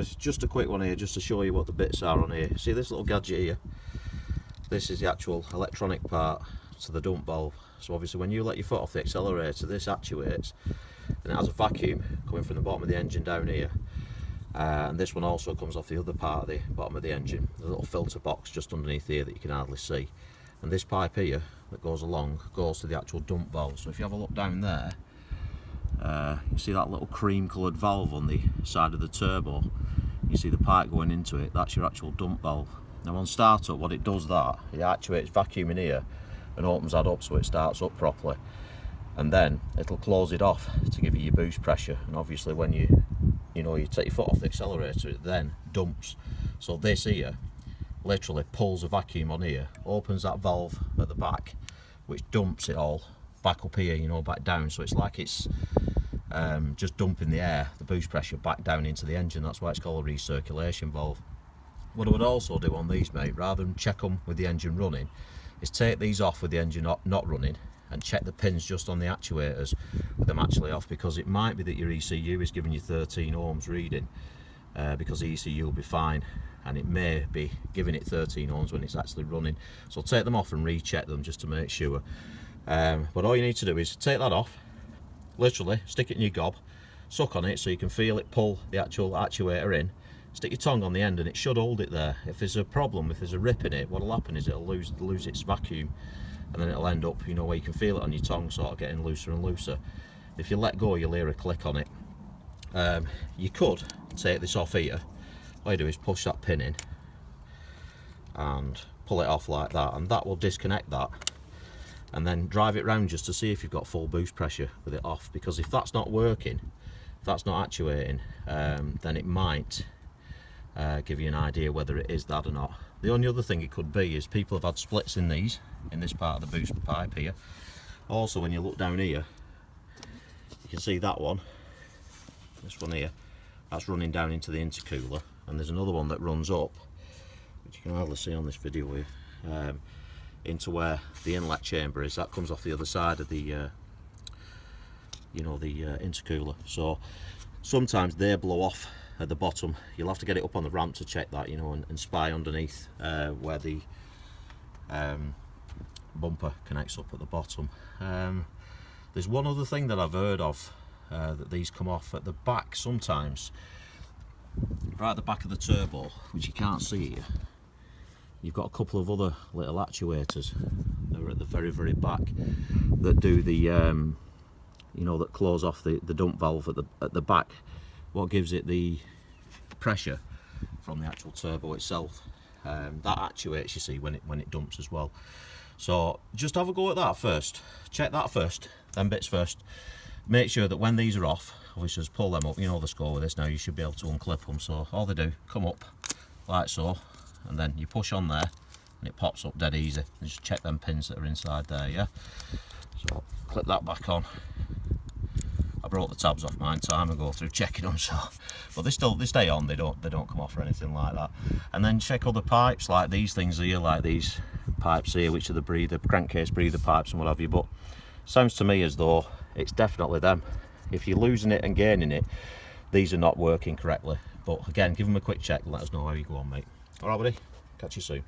It's just a quick one here, just to show you what the bits are on here. See this little gadget here? This is the actual electronic part to the dump valve. So obviously when you let your foot off the accelerator, this actuates, and it has a vacuum coming from the bottom of the engine down here. And this one also comes off the other part of the bottom of the engine. There's a little filter box just underneath here that you can hardly see. And this pipe here that goes along goes to the actual dump valve. So if you have a look down there, you see that little cream coloured valve on the side of the turbo. You see the pipe going into it, that's your actual dump valve. Now on startup, what it does that, it actuates vacuum in here and opens that up so it starts up properly. And then it'll close it off to give you your boost pressure. And obviously when you take your foot off the accelerator, it then dumps. So this here literally pulls a vacuum on here, opens that valve at the back, which dumps it all back up here, back down. So it's like it's just dumping the air, the boost pressure, back down into the engine. That's why it's called a recirculation valve. What I would also do on these, mate, rather than check them with the engine running, is take these off with the engine not running and check the pins just on the actuators with them actually off, because it might be that your ECU is giving you 13 ohms reading, because the ECU will be fine and it may be giving it 13 ohms when it's actually running. So take them off and recheck them just to make sure. But all you need to do is take that off, literally stick it in your gob, suck on it so you can feel it pull the actual actuator in, stick your tongue on the end and it should hold it there. If there's a problem, if there's a rip in it, what'll happen is it'll lose its vacuum, and then it'll end up, where you can feel it on your tongue sort of getting looser and looser. If you let go, you'll hear a click on it. You could take this off here. All you do is push that pin in and pull it off like that, and that will disconnect that, and then drive it round just to see if you've got full boost pressure with it off. Because if that's not working, if that's not actuating, then it might give you an idea whether it is that or not. The only other thing it could be is people have had splits in this part of the boost pipe here. Also, when you look down here, you can see that one, this one here, that's running down into the intercooler, and there's another one that runs up, which you can hardly see on this video here, into where the inlet chamber is. That comes off the other side of the the intercooler. So sometimes they blow off at the bottom. You'll have to get it up on the ramp to check that, and spy underneath where the bumper connects up at the bottom. There's one other thing that I've heard of, that these come off at the back sometimes, right at the back of the turbo, which you can't see here. You've got a couple of other little actuators that are at the very, very back that do the that close off the dump valve at the back. What gives it the pressure from the actual turbo itself, that actuates, you see, when it dumps as well. So just have a go at that first, check that first, them bits first. Make sure that when these are off, obviously just pull them up. You know the score with this now, you should be able to unclip them. So all they do, come up like so, and then you push on there and it pops up dead easy. And just check them pins that are inside there, yeah? So clip that back on. I brought the tabs off mine time ago through checking them, so but they stay on, they don't come off or anything like that. And then check other pipes like these things here, like these pipes here, which are the crankcase breather pipes and what have you. But sounds to me as though it's definitely them. If you're losing it and gaining it, these are not working correctly. But again, give them a quick check and let us know how you go on, mate. Alright buddy, catch you soon.